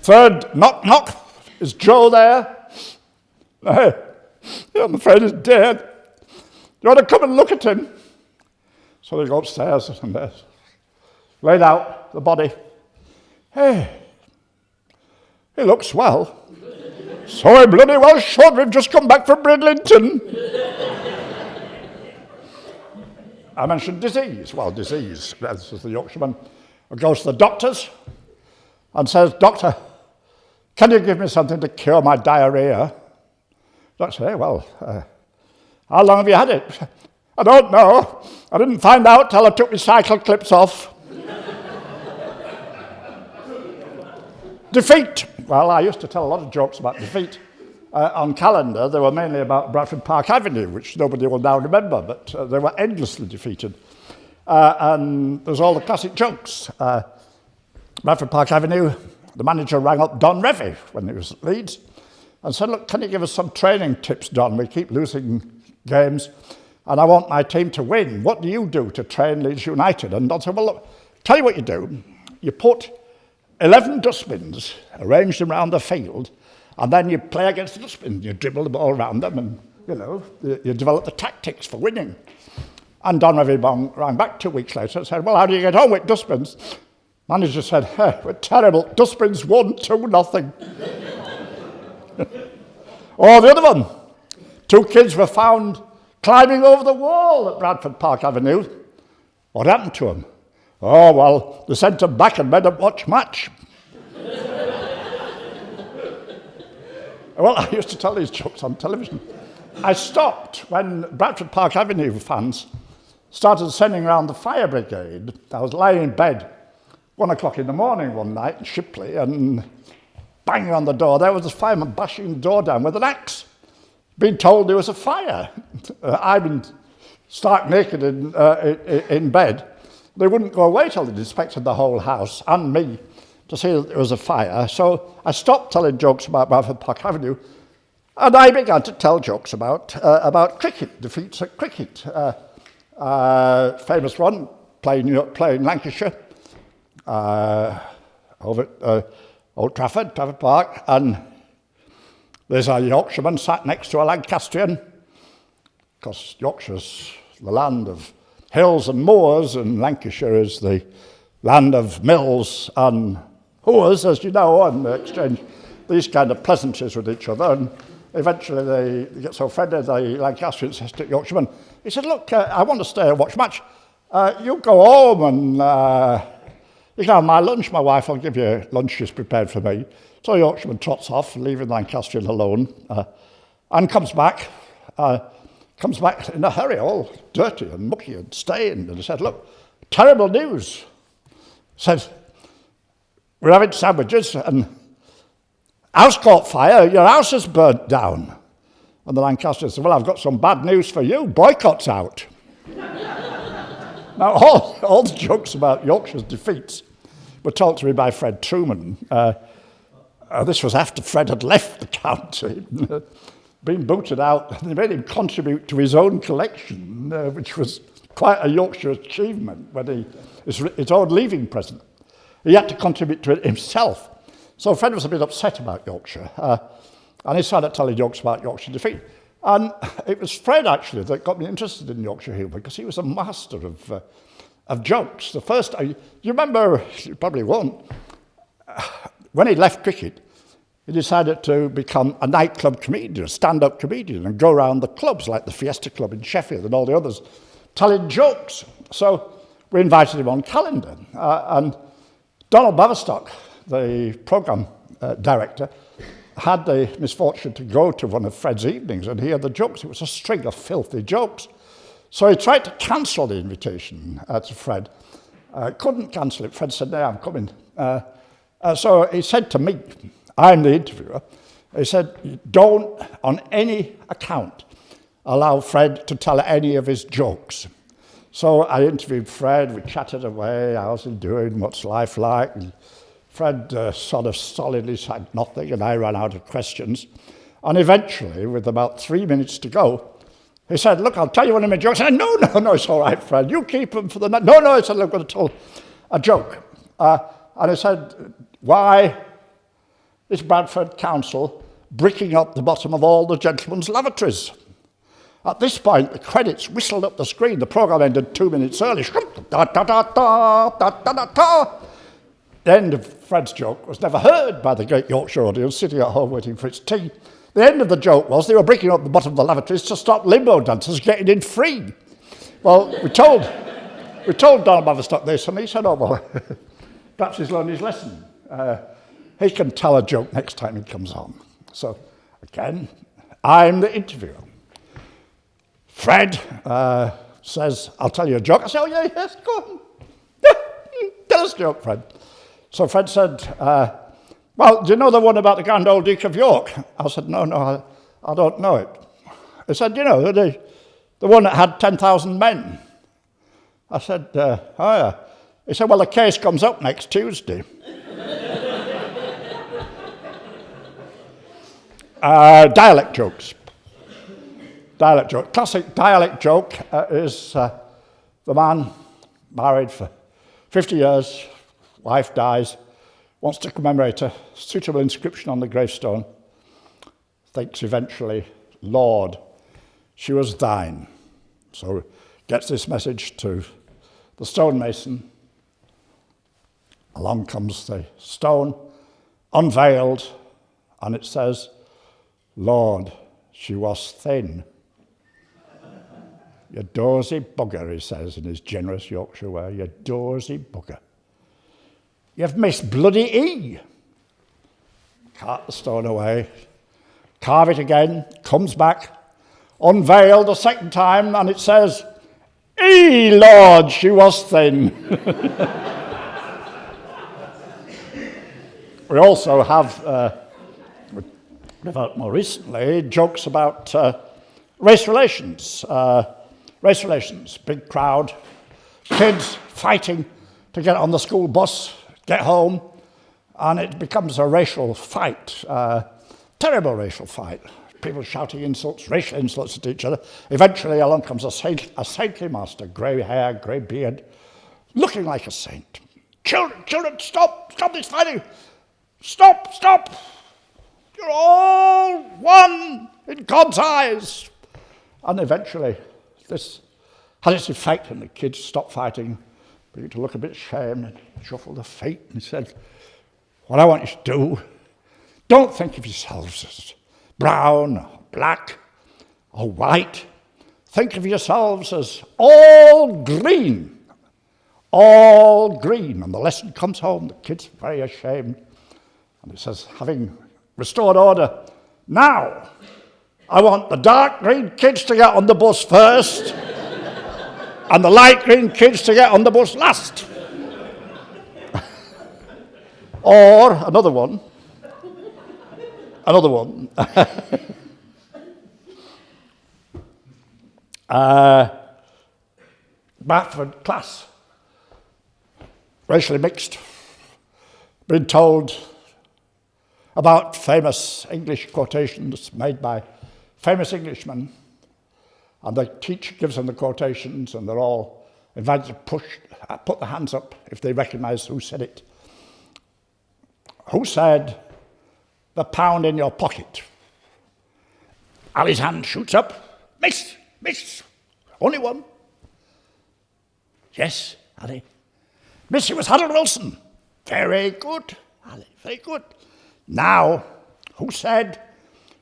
Third, knock, knock. Is Joe there? Hey, I'm afraid he's dead. You want to come and look at him? So they go upstairs and they laid out the body. Hey, he looks well. So he bloody well should. We've just come back from Bridlington. I mentioned disease. Well, disease. This is the Yorkshireman who goes to the doctors and says, Doctor, can you give me something to cure my diarrhea? The doctor says, hey, well, how long have you had it? I don't know. I didn't find out till I took my cycle clips off. Defeat. Well, I used to tell a lot of jokes about defeat. On calendar, they were mainly about Bradford Park Avenue, which nobody will now remember, but they were endlessly defeated. And there's all the classic jokes. Bradford Park Avenue, the manager rang up Don Revie when he was at Leeds and said, look, can you give us some training tips, Don? We keep losing games and I want my team to win. What do you do to train Leeds United? And Don said, well, look, tell you what you do. You put 11 dustbins arranged around the field, and then you play against the dustbins. You dribble the ball around them, and you develop the tactics for winning. And Don Revie rang back 2 weeks later and said, well, how do you get on with dustbins? Manager said, hey, we're terrible. Dustbins won 2-0. Or the other one. 2 kids were found climbing over the wall at Bradford Park Avenue. What happened to them? Oh, well, they sent them back and made them watch match. Well, I used to tell these jokes on television. I stopped when Bradford Park Avenue fans started sending around the fire brigade. I was lying in bed 1 o'clock in the morning one night in Shipley, and banging on the door, there was a fireman bashing the door down with an axe. Being told there was a fire. I'd been stark naked in bed. They wouldn't go away till they'd inspected the whole house and me to see that there was a fire. So I stopped telling jokes about Bradford Park Avenue, and I began to tell jokes about cricket, defeats at cricket. Famous one, playing Lancashire, over at Old Trafford Park, and there's a Yorkshireman sat next to a Lancastrian, because Yorkshire's the land of hills and moors, and Lancashire is the land of mills and whores, as you know, and they exchange these kind of pleasantries with each other. And eventually they get so offended, the Lancastrian says to Yorkshireman, he said, look, I want to stay and watch match. You go home and you can have my lunch. My wife will give you lunch she's prepared for me. So Yorkshireman trots off, leaving Lancastrian alone, and comes back in a hurry, all dirty and mucky and stained. And he said, look, terrible news. He said, we're having sandwiches and house caught fire, your house is burnt down. And the Lancastrian said, well, I've got some bad news for you, boycott's out. Now, all the jokes about Yorkshire's defeats were told to me by Fred Truman. This was after Fred had left the county, been booted out. They made him contribute to his own collection, which was quite a Yorkshire achievement, when his own leaving present. He had to contribute to it himself. So Fred was a bit upset about Yorkshire, and he started telling jokes about Yorkshire defeat. And it was Fred, actually, that got me interested in Yorkshire humour, because he was a master of jokes. The first, you remember, you probably won't, when he left cricket, he decided to become a nightclub comedian, a stand-up comedian, and go around the clubs like the Fiesta Club in Sheffield and all the others, telling jokes. So we invited him on calendar, and Donald Baverstock, the programme director, had the misfortune to go to one of Fred's evenings and hear the jokes. It was a string of filthy jokes. So he tried to cancel the invitation to Fred. Couldn't cancel it. Fred said, no, I'm coming. So he said to me, I'm the interviewer, he said, don't on any account allow Fred to tell any of his jokes. So I interviewed Fred, we chatted away, how's he doing, what's life like? And Fred sort of solidly said nothing, and I ran out of questions. And eventually, with about 3 minutes to go, he said, look, I'll tell you one of my jokes. I said, no, it's all right, Fred, you keep them for the night. No, I said, I'm going to tell a joke. And he said, why this Bradford council bricking up the bottom of all the gentlemen's lavatories. At this point, the credits whistled up the screen. The programme ended 2 minutes early. The end of Fred's joke was never heard by the great Yorkshire audience sitting at home waiting for its tea. The end of the joke was they were bricking up the bottom of the lavatories to stop limbo dancers getting in free. Well, we told Donald Baverstock this, and he said, oh, well, perhaps he's learned his lesson. He can tell a joke next time he comes on. So, again, I'm the interviewer. Fred says, I'll tell you a joke. I say, oh, yeah, yes, go on. Tell us a joke, Fred. So Fred said, well, do you know the one about the Grand Old Duke of York? I said, no, I don't know it. He said, you know, the one that had 10,000 men. I said, oh, yeah. He said, well, the case comes up next Tuesday. Dialect jokes. Dialect joke. Classic dialect joke is the man married for 50 years, wife dies, wants to commemorate a suitable inscription on the gravestone, thinks eventually, Lord, she was thine. So gets this message to the stonemason. Along comes the stone, unveiled, and it says, Lord, she was thin. You dorsey bugger, he says in his generous Yorkshire way, you dorsey bugger. You've missed bloody E. Cart the stone away, carve it again, comes back, unveiled a second time, and it says, E, Lord, she was thin. We also have, developed more recently, jokes about race relations. Race relations, big crowd, kids fighting to get on the school bus, get home, and it becomes a racial fight, terrible racial fight. People shouting insults, racial insults at each other. Eventually along comes a saintly master, grey hair, grey beard, looking like a saint. Children, stop this fighting. Stop. You're all one in God's eyes. And eventually this had its effect, and the kids stopped fighting, began to look a bit ashamed and shuffle their feet, and he said, what I want you to do, don't think of yourselves as brown or black or white. Think of yourselves as all green. All green. And the lesson comes home, the kid's very ashamed, and it says, having restored order, now I want the dark green kids to get on the bus first and the light green kids to get on the bus last. Or another one. Bradford class, racially mixed, been told about famous English quotations made by famous Englishmen, and the teacher gives them the quotations, and they're all invited to put their hands up if they recognise who said it. Who said, the pound in your pocket? Ali's hand shoots up. Miss, only one. Yes, Ali. Miss, it was Harold Wilson. Very good, Ali, very good. Now, who said,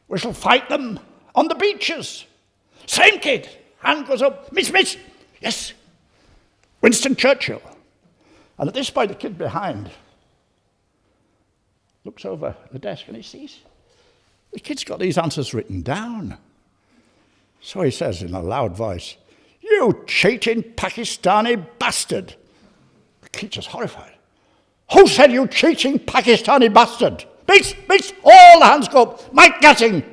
we shall fight them on the beaches? Same kid. Hand goes up. Miss. Yes. Winston Churchill. And at this point, the kid behind looks over the desk and he sees the kid's got these answers written down. So he says in a loud voice, you cheating Pakistani bastard. The teacher's horrified. Who said you cheating Pakistani bastard? Miss, all the hands go up. Mike Gatting.